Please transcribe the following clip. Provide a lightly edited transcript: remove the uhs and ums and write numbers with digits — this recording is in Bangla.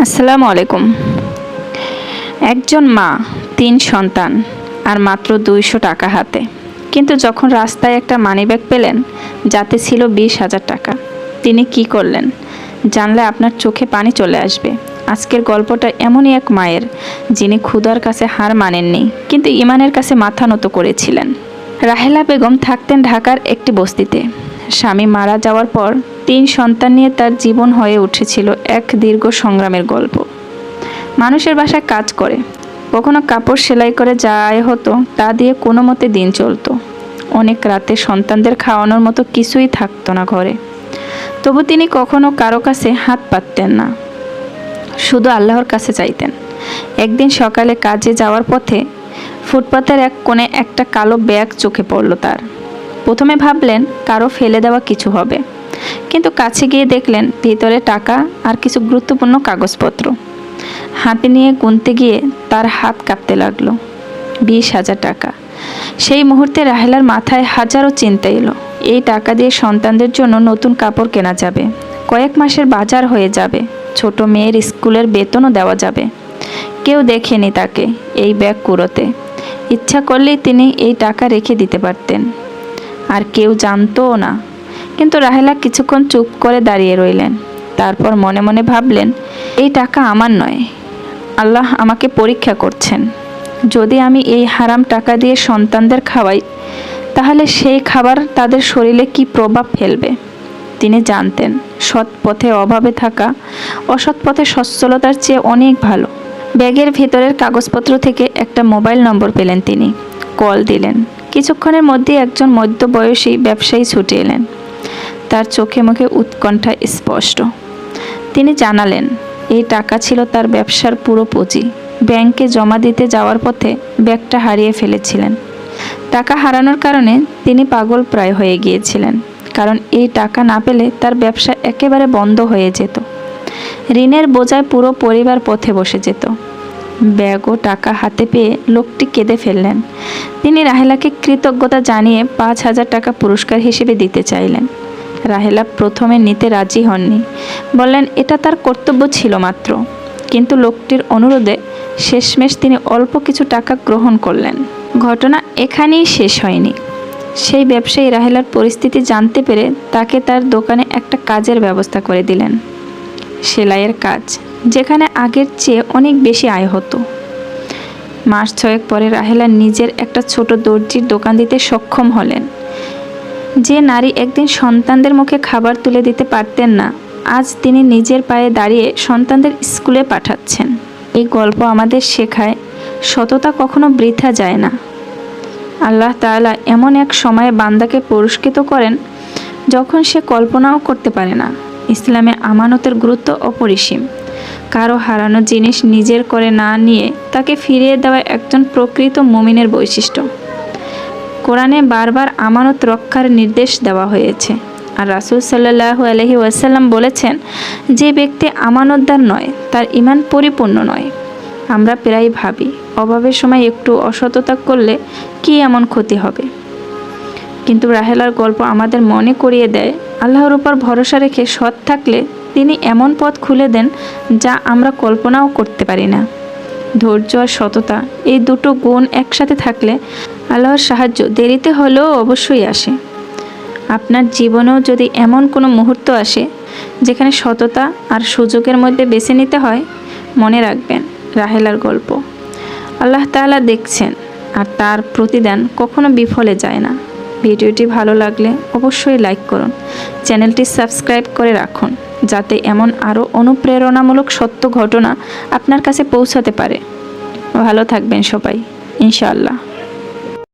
আসসালামু আলাইকুম। একজন মা, ৩ সন্তান আর মাত্র ২০০ টাকা হাতে। কিন্তু যখন রাস্তায় একটা মানিব্যাগ পেলেন যাতে ছিল ২০,০০০ টাকা, তিনি কি করলেন জানলে আপনার চোখে পানি চলে আসবে। আজকের গল্পটা এমনই এক মায়ের, যিনি ক্ষুধার কাছে হার মানেননি, কিন্তু ইমানের কাছে মাথা নত করেছিলেন। রাহেলা বেগম থাকতেন ঢাকার একটি বস্তিতে। স্বামী মারা যাওয়ার পর ৩ সন্তান নিয়ে তার জীবন হয়ে উঠেছিল এক দীর্ঘ সংগ্রামের গল্প। মানুষের বাসায় কাজ করে, কখনো কাপড় সেলাই করে যা আয় হতো তা দিয়ে কোনো মতে দিন চলতো। অনেক রাতে সন্তানদের খাওয়ানোর মতো কিছুই থাকতো না ঘরে, তবু তিনি কখনো কারো কাছে হাত পাততেন না, শুধু আল্লাহর কাছে চাইতেন। একদিন সকালে কাজে যাওয়ার পথে ফুটপাতের এক কোণে একটা কালো ব্যাগ চোখে পড়ল তার। প্রথমে ভাবলেন কারো ফেলে দেওয়া কিছু হবে, কিন্তু কাছে গিয়ে দেখলেন ভিতরে টাকা আর কিছু গুরুত্বপূর্ণ কাগজপত্র। হাতে নিয়ে গুনতে গিয়ে তার হাত কাঁপতে লাগলো। ২০,০০০ টাকা। সেই মুহূর্তে রাহেলার মাথায় হাজারো চিন্তা এলো। এই টাকা দিয়ে সন্তানদের জন্য নতুন কাপড় কেনা যাবে, কয়েক মাসের বাজার হয়ে যাবে, ছোট মেয়ের স্কুলের বেতনও দেওয়া যাবে। কেউ দেখেনি তাকে এই ব্যাগ কুড়োতে। ইচ্ছা করলেই তিনি এই টাকা রেখে দিতে পারতেন, আর কেউ জানতও না। কিন্তু রাহেলা কিছুক্ষণ চুপ করে দাঁড়িয়ে রইলেন। তারপর মনে মনে ভাবলেন, এই টাকা আমার নয়, আল্লাহ আমাকে পরীক্ষা করছেন। যদি আমি এই হারাম টাকা দিয়ে সন্তানদের খাওয়াই, তাহলে সেই খাবার তাদের শরীরে কি প্রভাব ফেলবে। তিনি জানতেন সৎ পথে অভাবে থাকা অসৎ পথে সচ্ছলতার চেয়ে অনেক ভালো। ব্যাগের ভেতরের কাগজপত্র থেকে একটা মোবাইল নম্বর পেলেন। তিনি কল দিলেন। কিছুক্ষণের মধ্যে একজন মধ্যবয়সী ব্যবসায়ী ছুটে এলেন। তার চোখে মুখে উৎকণ্ঠা স্পষ্ট। তিনি জানালেন এই টাকা ছিল তার ব্যবসার পুরো পুঁজি। ব্যাংকে জমা দিতে যাওয়ার পথে ব্যাগটা হারিয়ে ফেলেছিলেন। টাকা হারানোর কারণে তিনি পাগল প্রায় হয়ে গিয়েছিলেন, কারণ এই টাকা না পেলে তার ব্যবসা একেবারে বন্ধ হয়ে যেত। ঋণের বোঝায় পুরো পরিবার পথে বসে যেত। ব্যাগ ও টাকা হাতে পেয়ে লোকটি কেঁদে ফেললেন। তিনি রাহেলাকে কৃতজ্ঞতা জানিয়ে ৫,০০০ টাকা পুরস্কার হিসেবে দিতে চাইলেন। রাহেলা প্রথমে নিতে রাজি হননি, বললেন এটা তার কর্তব্য ছিল মাত্র। কিন্তু লোকটির অনুরোধে শেষমেশ তিনি অল্প কিছু টাকা গ্রহণ করলেন। ঘটনা এখানেই শেষ হয়নি। সেই ব্যবসায়ী রাহেলার পরিস্থিতি জানতে পেরে তাকে তার দোকানে একটা কাজের ব্যবস্থা করে দিলেন, সেলাইয়ের কাজ, যেখানে আগের চেয়ে অনেক বেশি আয় হতো। মাস ৬ পরে রাহেলা নিজের একটা ছোট দর্জির দোকান দিতে সক্ষম হলেন। যে নারী একদিন সন্তানদের মুখে খাবার তুলে দিতে পারতেন না, আজ তিনি নিজের পায়ে দাঁড়িয়ে সন্তানদের স্কুলে পাঠাচ্ছেন। এই গল্প আমাদের শেখায় সততা কখনো বৃথা যায় না। আল্লাহ তাআলা এমন এক সময়ে বান্দাকে পুরস্কৃত করেন যখন সে কল্পনাও করতে পারে না। ইসলামে আমানতের গুরুত্ব অপরিসীম। কারো হারানো জিনিস নিজের করে না নিয়ে তাকে ফিরিয়ে দেওয়া একজন প্রকৃত মুমিনের বৈশিষ্ট্য। কোরআনে বারবার আমানত রক্ষার নির্দেশ দেওয়া হয়েছে, আর রাসূল সাল্লাল্লাহু আলাইহি ওয়াসাল্লাম বলেছেন, যে ব্যক্তি আমানতদার নয় তার ঈমান পরিপূর্ণ নয়। আমরা প্রায় ভাবি অভাবের সময় একটু অসততা করলে কি এমন ক্ষতি হবে, কিন্তু রাহেলার গল্প আমাদের মনে করিয়ে দেয় আল্লাহর উপর ভরসা রেখে সৎ থাকলে তিনি এমন পথ খুলে দেন যা আমরা কল্পনাও করতে পারি না। ধৈর্য আর সততা, এই দুটো গুণ একসাথে থাকলে আল্লাহর সাহায্য দেরিতে হলেও অবশ্যই আসে। আপনার জীবনেও যদি এমন কোনো মুহূর্ত আসে যেখানে সততা আর সুযোগের মধ্যে বেছে নিতে হয়, মনে রাখবেন রাহেলার গল্প। আল্লাহ তাআলা দেখছেন, আর তার প্রতিদান কখনো বিফলে যায় না। ভিডিওটি ভালো লাগলে অবশ্যই লাইক করুন, চ্যানেলটি সাবস্ক্রাইব করে রাখুন, যাতে এমন আরও অনুপ্রেরণামূলক সত্য ঘটনা আপনার কাছে পৌঁছাতে পারে। ভালো থাকবেন সবাই, ইনশাআল্লাহ।